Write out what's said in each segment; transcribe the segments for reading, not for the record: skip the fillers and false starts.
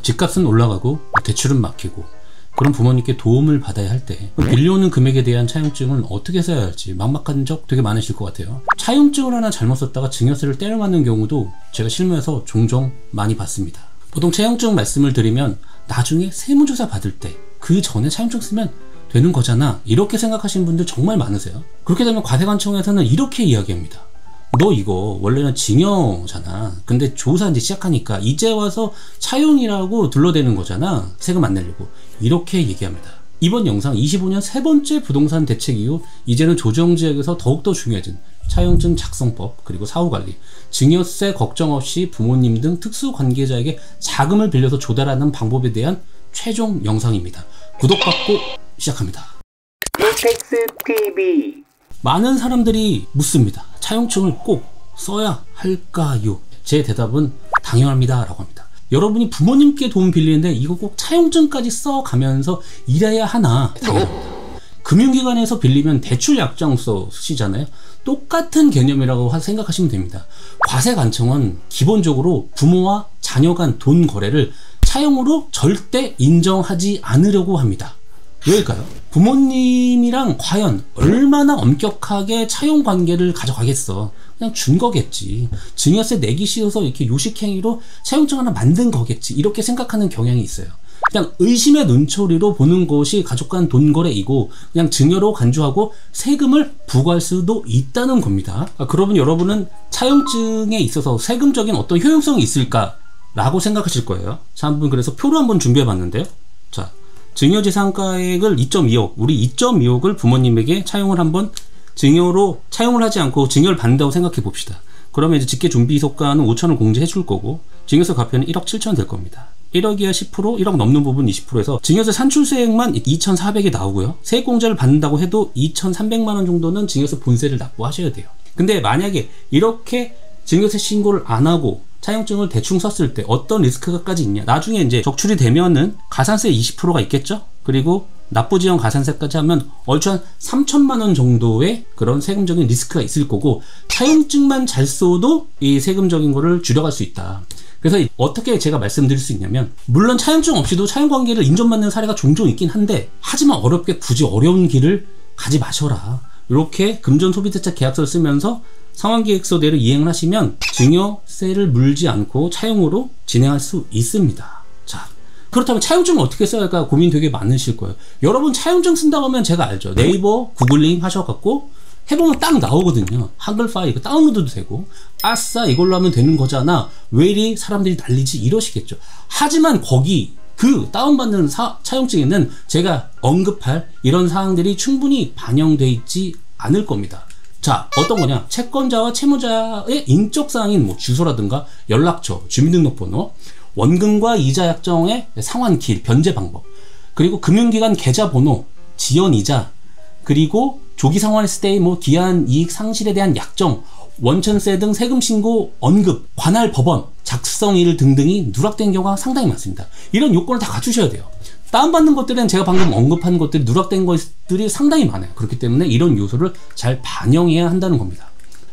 집값은 올라가고 대출은 막히고 그런 부모님께 도움을 받아야 할 때 빌려오는 금액에 대한 차용증을 어떻게 써야 할지 막막한 적 되게 많으실 것 같아요. 차용증을 하나 잘못 썼다가 증여세를 때려맞는 경우도 제가 실무에서 종종 많이 봤습니다. 보통 차용증 말씀을 드리면 나중에 세무조사 받을 때 그 전에 차용증 쓰면 되는 거잖아 이렇게 생각하시는 분들 정말 많으세요. 그렇게 되면 과세관청에서는 이렇게 이야기합니다. 너 이거 원래는 징여잖아. 근데 조사 이제 시작하니까 이제 와서 차용이라고 둘러대는 거잖아. 세금 안 내려고. 이렇게 얘기합니다. 이번 영상 25년 세 번째 부동산 대책 이후 이제는 조정지역에서 더욱더 중요해진 차용증 작성법 그리고 사후관리, 증여세 걱정 없이 부모님 등 특수관계자에게 자금을 빌려서 조달하는 방법에 대한 최종 영상입니다. 구독받고 시작합니다. 빅텍스TV. 많은 사람들이 묻습니다. 차용증을 꼭 써야 할까요? 제 대답은 당연합니다 라고 합니다. 여러분이 부모님께 돈 빌리는데 이거 꼭 차용증까지 써가면서 일해야 하나? 당연합니다. 금융기관에서 빌리면 대출 약정서 쓰시잖아요. 똑같은 개념이라고 생각하시면 됩니다. 과세관청은 기본적으로 부모와 자녀 간 돈 거래를 차용으로 절대 인정하지 않으려고 합니다. 왜일까요? 부모님이랑 과연 얼마나 엄격하게 차용 관계를 가져가겠어. 그냥 준 거겠지. 증여세 내기 싫어서 이렇게 요식행위로 차용증 하나 만든 거겠지. 이렇게 생각하는 경향이 있어요. 그냥 의심의 눈초리로 보는 것이 가족 간 돈 거래이고 그냥 증여로 간주하고 세금을 부과할 수도 있다는 겁니다. 그러면 여러분은 차용증에 있어서 세금적인 어떤 효용성이 있을까? 라고 생각하실 거예요. 자, 한번 그래서 표로 한번 준비해 봤는데요. 자, 증여재산가액을 2.2억, 우리 2.2억을 부모님에게 차용을 한번 증여로 차용을 하지 않고 증여를 받는다고 생각해 봅시다. 그러면 이제 직계준비소가는 5천을 공제해 줄 거고 증여세 과표는 1억 7천 될 겁니다. 1억이야 10%, 1억 넘는 부분 20%에서 증여세 산출세액만 2,400이 나오고요. 세액공제를 받는다고 해도 2,300만 원 정도는 증여세 본세를 납부하셔야 돼요. 근데 만약에 이렇게 증여세 신고를 안 하고 차용증을 대충 썼을 때 어떤 리스크가까지 있냐? 나중에 이제 적출이 되면은 가산세 20%가 있겠죠? 그리고 납부지연 가산세까지 하면 얼추 한 3천만 원 정도의 그런 세금적인 리스크가 있을 거고 차용증만 잘 써도 이 세금적인 거를 줄여갈 수 있다. 그래서 어떻게 제가 말씀드릴 수 있냐면 물론 차용증 없이도 차용관계를 인정받는 사례가 종종 있긴 한데 하지만 어렵게 굳이 어려운 길을 가지 마셔라. 이렇게 금전소비대책 계약서를 쓰면서 상환계획서대로 이행을 하시면 증여세를 물지 않고 차용으로 진행할 수 있습니다. 자, 그렇다면 차용증을 어떻게 써야 할까 고민 되게 많으실 거예요. 여러분 차용증 쓴다고 하면 제가 알죠. 네이버 구글링 하셔갖고 해보면 딱 나오거든요. 한글 파일 이거 다운로드도 되고 아싸 이걸로 하면 되는 거잖아. 왜 이리 사람들이 난리지 이러시겠죠. 하지만 거기 그 다운받는 차용증에는 제가 언급할 이런 사항들이 충분히 반영되어 있지 않을 겁니다. 자, 어떤 거냐? 채권자와 채무자의 인적사항인 뭐 주소라든가 연락처, 주민등록번호, 원금과 이자 약정의 상환길, 변제 방법, 그리고 금융기관 계좌번호, 지연이자, 그리고 조기 상환했을 때의 뭐 기한 이익 상실에 대한 약정, 원천세 등 세금 신고 언급, 관할 법원, 작성일 등등이 누락된 경우가 상당히 많습니다. 이런 요건을 다 갖추셔야 돼요. 다운받는 것들은 제가 방금 언급한 것들이 누락된 것들이 상당히 많아요. 그렇기 때문에 이런 요소를 잘 반영해야 한다는 겁니다.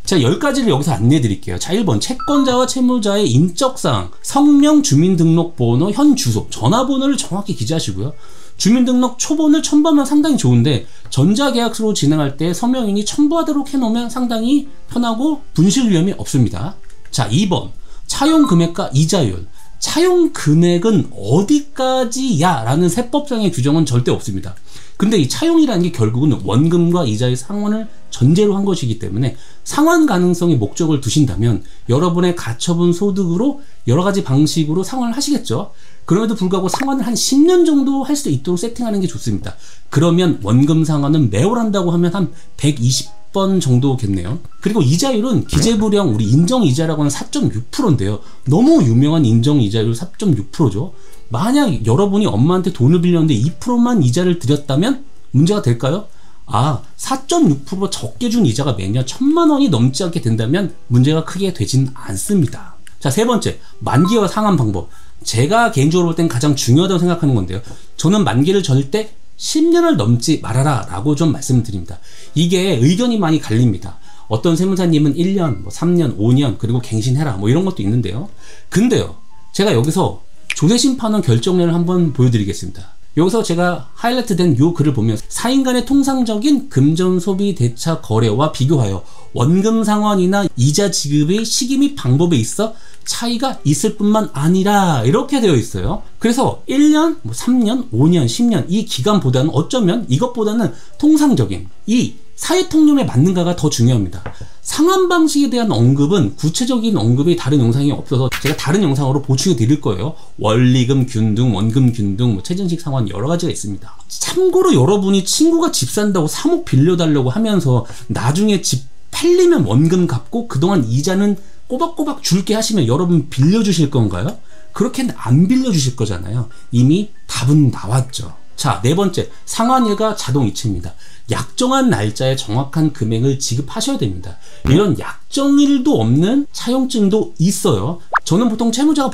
제가 10가지를 여기서 안내해 드릴게요. 자, 1번 채권자와 채무자의 인적사항, 성명, 주민등록번호, 현 주소, 전화번호를 정확히 기재하시고요. 주민등록 초본을 첨부하면 상당히 좋은데 전자계약서로 진행할 때 서명인이 첨부하도록 해놓으면 상당히 편하고 분실 위험이 없습니다. 자, 2번 차용 금액과 이자율. 차용 금액은 어디까지야? 라는 세법상의 규정은 절대 없습니다. 근데 이 차용이라는 게 결국은 원금과 이자의 상환을 전제로 한 것이기 때문에 상환 가능성의 목적을 두신다면 여러분의 가처분 소득으로 여러 가지 방식으로 상환을 하시겠죠. 그럼에도 불구하고 상환을 한 10년 정도 할 수 있도록 세팅하는 게 좋습니다. 그러면 원금 상환은 매월 한다고 하면 한 120번 정도겠네요. 그리고 이자율은 기재부령 우리 인정이자라고 하는 4.6%인데요. 너무 유명한 인정이자율 4.6%죠. 만약 여러분이 엄마한테 돈을 빌렸는데 2%만 이자를 드렸다면 문제가 될까요? 아, 4.6% 적게 준 이자가 매년 1,000만 원이 넘지 않게 된다면 문제가 크게 되진 않습니다. 자, 세 번째, 만기와 상환 방법. 제가 개인적으로 볼 땐 가장 중요하다고 생각하는 건데요. 저는 만기를 절대 10년을 넘지 말아라 라고 좀 말씀드립니다. 이게 의견이 많이 갈립니다. 어떤 세무사님은 1년, 3년, 5년 그리고 갱신해라 뭐 이런 것도 있는데요. 근데요, 제가 여기서 조세심판원 결정례를 한번 보여드리겠습니다. 여기서 제가 하이라이트된 요 글을 보면 사인 간의 통상적인 금전 소비 대차 거래와 비교하여 원금 상환이나 이자 지급의 시기 및 방법에 있어 차이가 있을 뿐만 아니라 이렇게 되어 있어요. 그래서 1년, 3년, 5년, 10년 이 기간보다는 어쩌면 이것보다는 통상적인 이 사회통념에 맞는가가 더 중요합니다. 상환 방식에 대한 언급은 구체적인 언급이 다른 영상이 없어서 제가 다른 영상으로 보충해 드릴 거예요. 원리금 균등, 원금 균등, 최전식 상환 여러 가지가 있습니다. 참고로 여러분이 친구가 집 산다고 3억 빌려달라고 하면서 나중에 집 팔리면 원금 갚고 그동안 이자는 꼬박꼬박 줄게 하시면 여러분 빌려주실 건가요? 그렇게는 안 빌려주실 거잖아요. 이미 답은 나왔죠. 자, 네 번째, 상환일과 자동이체입니다. 약정한 날짜에 정확한 금액을 지급하셔야 됩니다. 이런 약정일도 없는 차용증도 있어요. 저는 보통 채무자가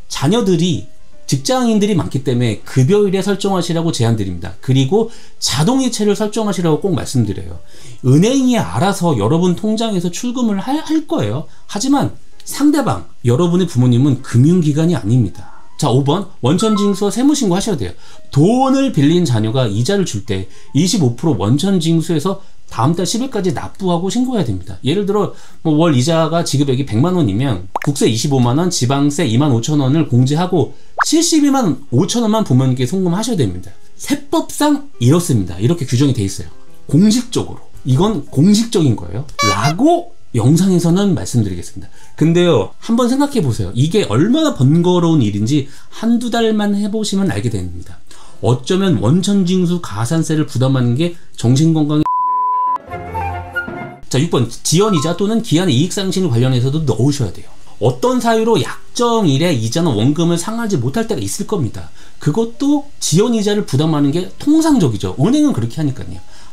자녀들이 직장인들이 많기 때문에 급여일에 설정하시라고 제안드립니다. 그리고 자동이체를 설정하시라고 꼭 말씀드려요. 은행이 알아서 여러분 통장에서 출금을 할 거예요. 하지만 상대방, 여러분의 부모님은 금융기관이 아닙니다. 자, 5번 원천징수와 세무신고 하셔야 돼요. 돈을 빌린 자녀가 이자를 줄 때 25% 원천징수해서 다음 달 10일까지 납부하고 신고해야 됩니다. 예를 들어 월 이자가 지급액이 100만원이면 국세 25만원, 지방세 25,000원을 공제하고 72만 5천원만 부모님께 송금하셔야 됩니다. 세법상 이렇습니다. 이렇게 규정이 돼 있어요. 공식적으로. 이건 공식적인 거예요. 라고 영상에서는 말씀드리겠습니다. 근데요, 한번 생각해 보세요. 이게 얼마나 번거로운 일인지 한두 달만 해보시면 알게 됩니다. 어쩌면 원천징수 가산세를 부담하는 게 정신건강에 자, 6번 지연이자 또는 기한의 이익상실 관련해서도 넣으셔야 돼요. 어떤 사유로 약정일에 이자나 원금을 상환하지 못할 때가 있을 겁니다. 그것도 지연이자를 부담하는 게 통상적이죠. 은행은 그렇게 하니까요.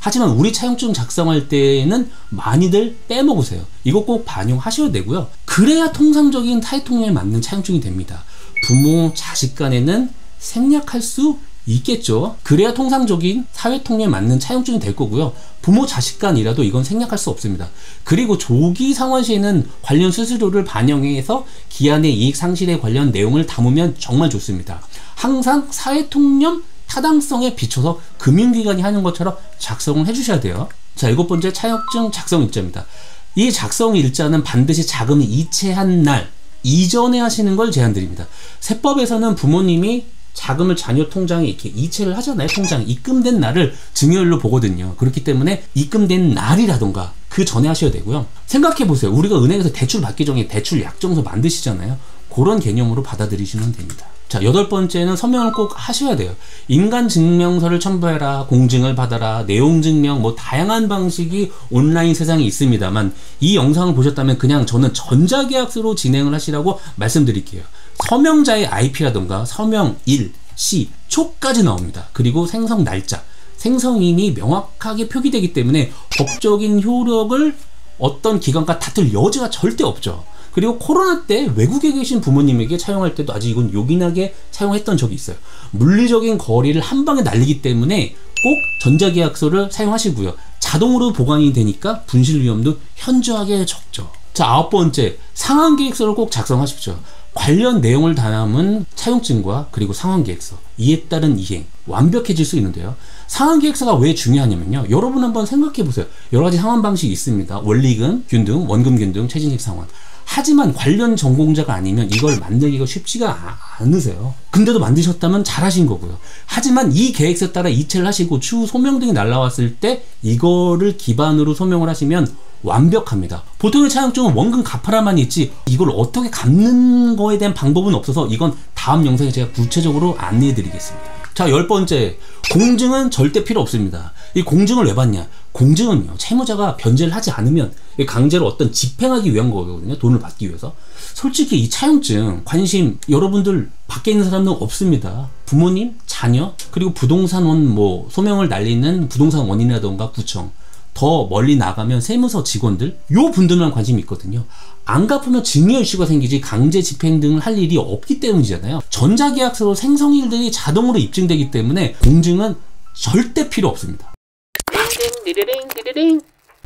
하지만 우리 차용증 작성할 때는 많이들 빼먹으세요. 이거 꼭 반영하셔야 되고요. 그래야 통상적인 사회통념에 맞는 차용증이 됩니다. 부모, 자식 간에는 생략할 수 있겠죠. 그래야 통상적인 사회통념에 맞는 차용증이 될 거고요. 부모, 자식 간이라도 이건 생략할 수 없습니다. 그리고 조기 상환 시에는 관련 수수료를 반영해서 기한의 이익 상실에 관련 내용을 담으면 정말 좋습니다. 항상 사회통념 타당성에 비춰서 금융기관이 하는 것처럼 작성을 해주셔야 돼요. 자, 7번째 차용증 작성 일자입니다. 이 작성 일자는 반드시 자금이 이체한 날 이전에 하시는 걸 제안드립니다. 세법에서는 부모님이 자금을 자녀 통장에 이렇게 이체를 하잖아요. 통장에 입금된 날을 증여일로 보거든요. 그렇기 때문에 입금된 날이라던가 그 전에 하셔야 되고요. 생각해 보세요. 우리가 은행에서 대출 받기 전에 대출 약정서 만드시잖아요. 그런 개념으로 받아들이시면 됩니다. 자, 8번째는 서명을 꼭 하셔야 돼요. 인간증명서를 첨부해라, 공증을 받아라, 내용증명, 다양한 방식이 온라인 세상에 있습니다만 이 영상을 보셨다면 그냥 저는 전자계약서로 진행을 하시라고 말씀드릴게요. 서명자의 IP라던가 서명일, 시, 초까지 나옵니다. 그리고 생성 날짜, 생성인이 명확하게 표기되기 때문에 법적인 효력을 어떤 기관과 다툴 여지가 절대 없죠. 그리고 코로나 때 외국에 계신 부모님에게 차용할 때도 아주 이건 요긴하게 사용했던 적이 있어요. 물리적인 거리를 한 방에 날리기 때문에 꼭 전자계약서를 사용하시고요. 자동으로 보관이 되니까 분실 위험도 현저하게 적죠. 자, 9번째 상환계획서를 꼭 작성하십시오. 관련 내용을 담은 차용증과 그리고 상환계획서, 이에 따른 이행, 완벽해질 수 있는데요. 상환계획서가 왜 중요하냐면요. 여러분 한번 생각해 보세요. 여러 가지 상환 방식이 있습니다. 원리금, 균등, 원금 균등, 최진식 상환. 하지만 관련 전공자가 아니면 이걸 만들기가 쉽지가 않으세요. 근데도 만드셨다면 잘하신 거고요. 하지만 이 계획서에 따라 이체를 하시고 추후 소명 등이 날라왔을 때 이거를 기반으로 소명을 하시면 완벽합니다. 보통의 차용증은 원금 갚아라만 있지 이걸 어떻게 갚는 거에 대한 방법은 없어서 이건 다음 영상에 제가 구체적으로 안내해 드리겠습니다. 자, 10번째 공증은 절대 필요 없습니다. 이 공증을 왜 받냐? 공증은요, 채무자가 변제를 하지 않으면 강제로 어떤 집행하기 위한 거거든요. 돈을 받기 위해서. 솔직히 이 차용증 관심 여러분들 밖에 있는 사람은 없습니다. 부모님, 자녀, 그리고 부동산원 소명을 날리는 부동산원이라던가 구청, 더 멀리 나가면 세무서 직원들, 요 분들만 관심이 있거든요. 안 갚으면 증여 이슈가 생기지 강제 집행 등을 할 일이 없기 때문이잖아요. 전자계약서로 생성일들이 자동으로 입증되기 때문에 공증은 절대 필요 없습니다.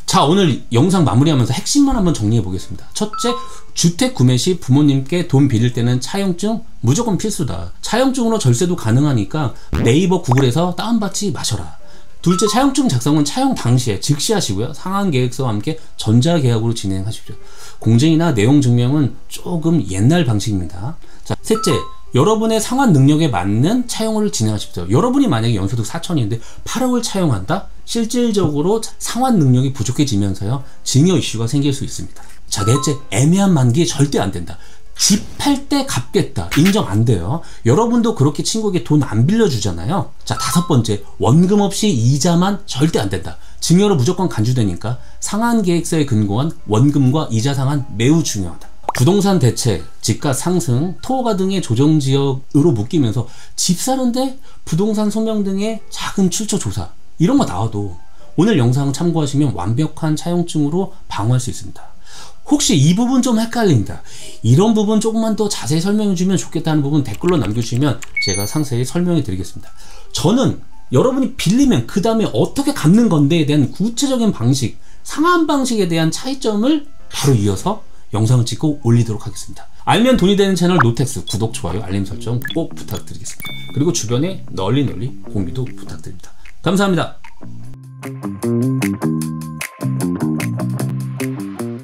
자, 오늘 영상 마무리하면서 핵심만 한번 정리해 보겠습니다. 첫째, 주택 구매 시 부모님께 돈 빌릴 때는 차용증 무조건 필수다. 차용증으로 절세도 가능하니까 네이버 구글에서 다운받지 마셔라. 둘째, 차용증 작성은 차용 당시에 즉시 하시고요. 상환계획서와 함께 전자계약으로 진행하십시오. 공증이나 내용 증명은 조금 옛날 방식입니다. 자, 셋째, 여러분의 상환 능력에 맞는 차용을 진행하십시오. 여러분이 만약에 연소득 4천인데 8억을 차용한다? 실질적으로 상환 능력이 부족해지면서요, 증여 이슈가 생길 수 있습니다. 자, 넷째, 애매한 만기에 절대 안 된다. 집 팔 때 갚겠다. 인정 안 돼요. 여러분도 그렇게 친구에게 돈 안 빌려주잖아요. 자, 다섯 번째, 원금 없이 이자만 절대 안 된다. 증여로 무조건 간주되니까 상환계획서에 근거한 원금과 이자 상환 매우 중요하다. 부동산 대책, 집가 상승, 토호가 등의 조정지역으로 묶이면서 집 사는데 부동산 소명 등의 작은 출처 조사, 이런 거 나와도 오늘 영상 참고하시면 완벽한 차용증으로 방어할 수 있습니다. 혹시 이 부분 좀 헷갈린다, 이런 부분 조금만 더 자세히 설명해 주면 좋겠다는 부분 댓글로 남겨주시면 제가 상세히 설명해 드리겠습니다. 저는 여러분이 빌리면 그 다음에 어떻게 갚는 건데에 대한 구체적인 방식, 상환 방식에 대한 차이점을 바로 이어서 영상을 찍고 올리도록 하겠습니다. 알면 돈이 되는 채널 노텍스 구독, 좋아요, 알림 설정 꼭 부탁드리겠습니다. 그리고 주변에 널리 공유도 부탁드립니다. 감사합니다.